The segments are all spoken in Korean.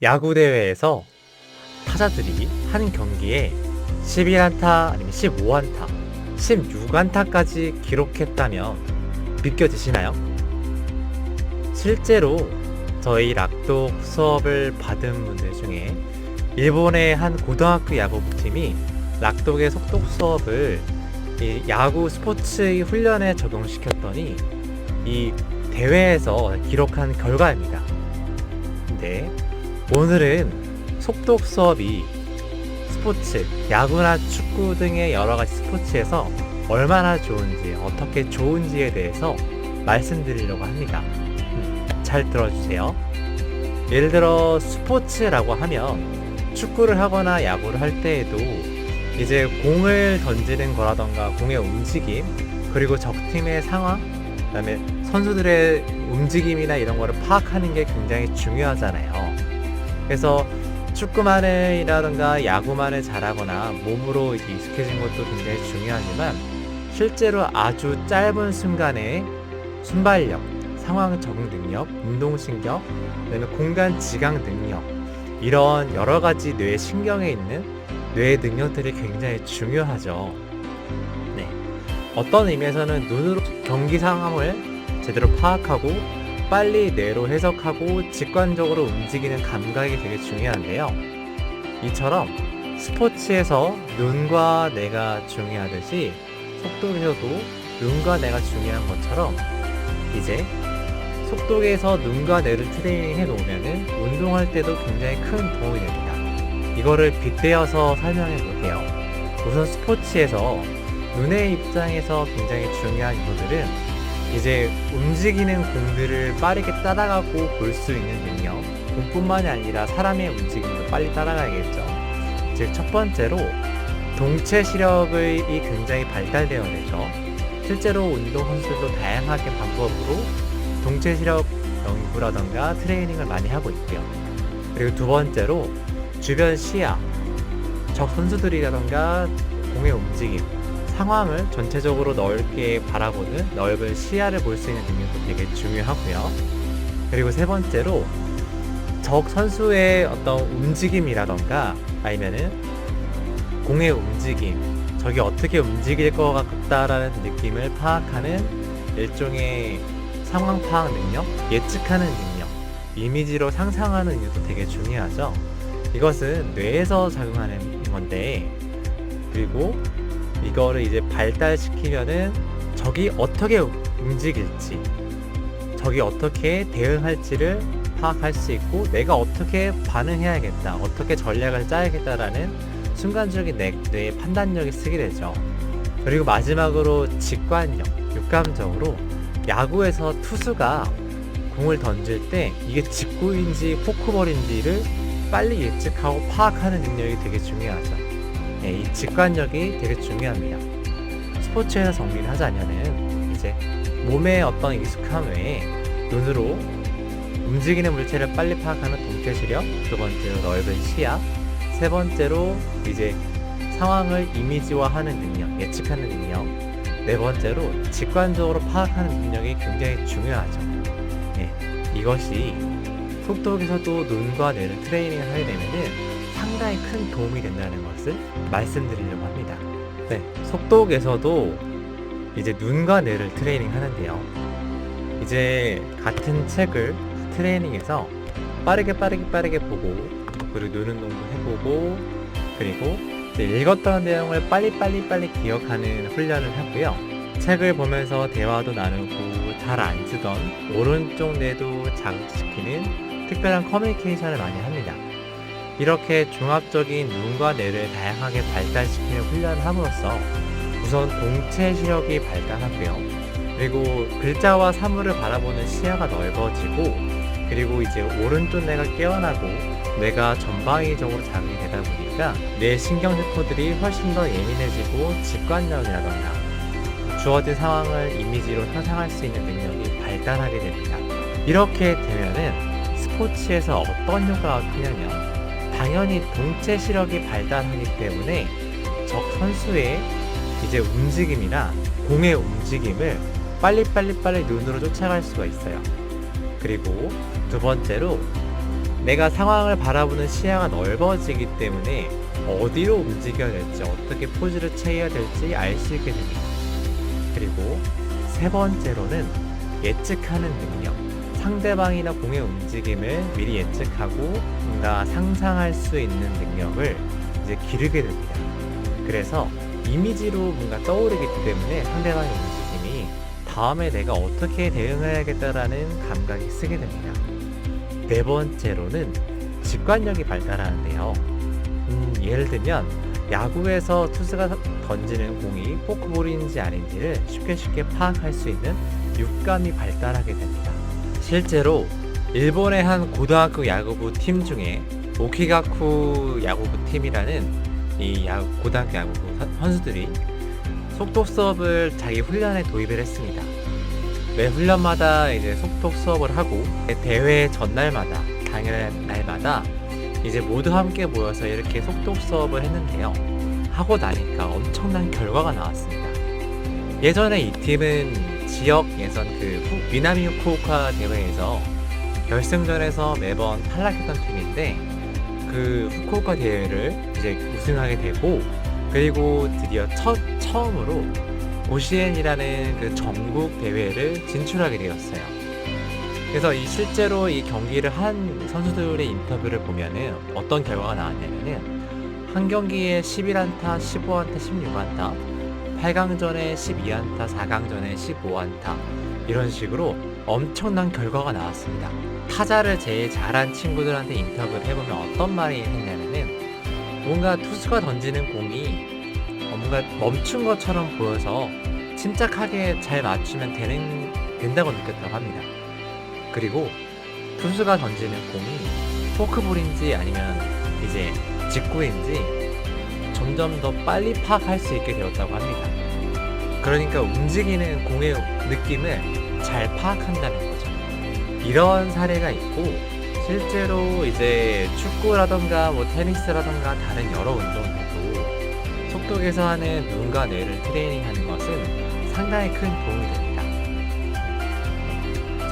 야구 대회에서 타자들이 한 경기에 11안타 아니면 15안타, 16안타까지 기록했다면 믿겨지시나요? 실제로 저희 락독 수업을 받은 분들 중에 일본의 한 고등학교 야구부팀이 락독의 속독 수업을 이 야구 스포츠의 훈련에 적용시켰더니 이 대회에서 기록한 결과입니다. 근데 오늘은 속독 수업이 스포츠, 야구나 축구 등의 여러가지 스포츠에서 얼마나 좋은지, 어떻게 좋은지에 대해서 말씀드리려고 합니다. 잘 들어주세요. 예를 들어 스포츠라고 하면 축구를 하거나 야구를 할 때에도 이제 공을 던지는 거라던가 공의 움직임, 그리고 적팀의 상황, 그 다음에 선수들의 움직임이나 이런 거를 파악하는 게 굉장히 중요하잖아요. 그래서 축구만이라던가 야구만을 잘하거나 몸으로 익숙해진 것도 굉장히 중요하지만 실제로 아주 짧은 순간에 순발력, 상황 적응 능력, 운동신경, 그다음에 공간 지각 능력, 이런 여러 가지 뇌 신경에 있는 뇌의 능력들이 굉장히 중요하죠. 네. 어떤 의미에서는 눈으로 경기 상황을 제대로 파악하고 빨리 뇌로 해석하고 직관적으로 움직이는 감각이 되게 중요한데요. 이처럼 스포츠에서 눈과 뇌가 중요하듯이 속독에서도 눈과 뇌가 중요한 것처럼 이제 속독에서 눈과 뇌를 트레이닝 해 놓으면은 운동할 때도 굉장히 큰 도움이 됩니다. 이거를 빗대어서 설명해 볼게요. 우선 스포츠에서 눈의 입장에서 굉장히 중요한 요소들은 이제 움직이는 공들을 빠르게 따라가고 볼 수 있는 능력, 공뿐만이 아니라 사람의 움직임도 빨리 따라가야겠죠. 즉 첫 번째로 동체 시력이 굉장히 발달되어야 되죠. 실제로 운동 선수들도 다양하게 방법으로 동체 시력 연구라던가 트레이닝을 많이 하고 있고요. 그리고 두 번째로 주변 시야, 적 선수들이라던가 공의 움직임, 상황을 전체적으로 넓게 바라보는 넓은 시야를 볼 수 있는 능력도 되게 중요하고요. 그리고 세 번째로 적 선수의 어떤 움직임이라던가 아니면은 공의 움직임, 적이 어떻게 움직일 것 같다라는 느낌을 파악하는 일종의 상황 파악 능력, 예측하는 능력, 이미지로 상상하는 능력도 되게 중요하죠. 이것은 뇌에서 작용하는 건데, 그리고 이거를 이제 발달시키면은 적이 어떻게 움직일지, 적이 어떻게 대응할지를 파악할 수 있고 내가 어떻게 반응해야겠다, 어떻게 전략을 짜야겠다라는 순간적인 뇌의 판단력이 쓰게 되죠. 그리고 마지막으로 직관력, 육감적으로 야구에서 투수가 공을 던질 때 이게 직구인지 포크볼인지를 빨리 예측하고 파악하는 능력이 되게 중요하죠. 네, 이 직관력이 되게 중요합니다. 스포츠에서 정리를 하자면은 이제 몸의 어떤 익숙함 외에 눈으로 움직이는 물체를 빨리 파악하는 동체 시력, 두 번째로 넓은 시야, 세 번째로 이제 상황을 이미지화하는 능력, 예측하는 능력, 네 번째로 직관적으로 파악하는 능력이 굉장히 중요하죠. 네, 이것이 속독에서도 눈과 뇌를 트레이닝을 하게 되면은 상당히 큰 도움이 된다는 것을 말씀드리려고 합니다. 네, 속독에서도 이제 눈과 뇌를 트레이닝 하는데요. 이제 같은 책을 트레이닝해서 빠르게 보고, 그리고 눈 운동도 해보고, 그리고 이제 읽었던 내용을 빨리 기억하는 훈련을 하고요. 책을 보면서 대화도 나누고 잘 안 쓰던 오른쪽 뇌도 자극시키는 특별한 커뮤니케이션을 많이 합니다. 이렇게 종합적인 눈과 뇌를 다양하게 발달시키는 훈련을 함으로써 우선 동체 시력이 발달하고요. 그리고 글자와 사물을 바라보는 시야가 넓어지고, 그리고 이제 오른쪽 뇌가 깨어나고 뇌가 전방위적으로 자극이 되다 보니까 뇌 신경세포들이 훨씬 더 예민해지고 직관력이라던가 주어진 상황을 이미지로 상상할 수 있는 능력이 발달하게 됩니다. 이렇게 되면은 스포츠에서 어떤 효과가 크냐면 당연히 동체 시력이 발달하기 때문에 적 선수의 이제 움직임이나 공의 움직임을 빨리 눈으로 쫓아갈 수가 있어요. 그리고 두 번째로 내가 상황을 바라보는 시야가 넓어지기 때문에 어디로 움직여야 될지, 어떻게 포즈를 취해야 될지 알 수 있게 됩니다. 그리고 세 번째로는 예측하는 능력. 상대방이나 공의 움직임을 미리 예측하고 뭔가 상상할 수 있는 능력을 이제 기르게 됩니다. 그래서 이미지로 뭔가 떠오르기 때문에 상대방의 움직임이 다음에 내가 어떻게 대응해야겠다라는 감각이 쓰게 됩니다. 네 번째로는 직관력이 발달하는데요. 예를 들면 야구에서 투수가 던지는 공이 포크볼인지 아닌지를 쉽게 파악할 수 있는 육감이 발달하게 됩니다. 실제로 일본의 한 고등학교 야구부 팀 중에 오키가쿠 야구부 팀이라는 이 고등학교 야구부 선수들이 속독 수업을 자기 훈련에 도입을 했습니다. 매 훈련마다 이제 속독 수업을 하고 대회 전날마다 당일날마다 이제 모두 함께 모여서 이렇게 속독 수업을 했는데요. 하고 나니까 엄청난 결과가 나왔습니다. 예전에 이 팀은 지역 예선 미나미 후쿠오카 대회에서 결승전에서 매번 탈락했던 팀인데 그 후쿠오카 대회를 이제 우승하게 되고, 그리고 드디어 처음으로 고시엔이라는 그 전국 대회를 진출하게 되었어요. 그래서 실제로 이 경기를 한 선수들의 인터뷰를 보면은 어떤 결과가 나왔냐면은 한 경기에 11안타, 15안타, 16안타, 8강전에 12안타, 4강전에 15안타, 이런 식으로 엄청난 결과가 나왔습니다. 타자를 제일 잘한 친구들한테 인터뷰를 해보면 어떤 말이 했냐면은 뭔가 투수가 던지는 공이 뭔가 멈춘 것처럼 보여서 침착하게 잘 맞추면 된다고 느꼈다고 합니다. 그리고 투수가 던지는 공이 포크볼인지 아니면 이제 직구인지 점점 더 빨리 파악할 수 있게 되었다고 합니다. 그러니까 움직이는 공의 느낌을 잘 파악한다는 거죠. 이런 사례가 있고, 실제로 이제 축구라던가 테니스라던가 다른 여러 운동에도 속독에서 하는 눈과 뇌를 트레이닝하는 것은 상당히 큰 도움이 됩니다.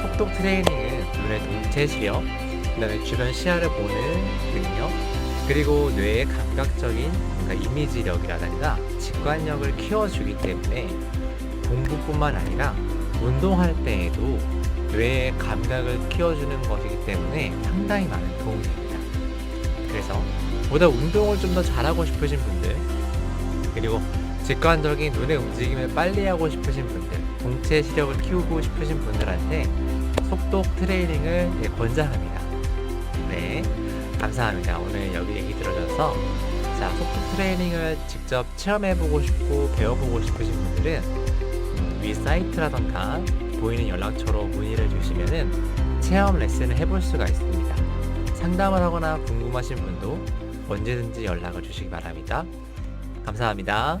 속독 트레이닝은 눈의 동체 시력, 그다음에 주변 시야를 보는 능력, 그리고 뇌의 감각적인 이미지력이라든가 직관력을 키워주기 때문에 공부뿐만 아니라 운동할 때에도 뇌의 감각을 키워주는 것이기 때문에 상당히 많은 도움이 됩니다. 그래서 보다 운동을 좀 더 잘하고 싶으신 분들, 그리고 직관적인 눈의 움직임을 빨리 하고 싶으신 분들, 동체 시력을 키우고 싶으신 분들한테 속독 트레이닝을 권장합니다. 네, 감사합니다. 오늘 여기 얘기 들어줘서 속독 트레이닝을 직접 체험해보고 싶고 배워보고 싶으신 분들은 위 사이트라던가 보이는 연락처로 문의를 주시면은 체험 레슨을 해볼 수가 있습니다. 상담을 하거나 궁금하신 분도 언제든지 연락을 주시기 바랍니다. 감사합니다.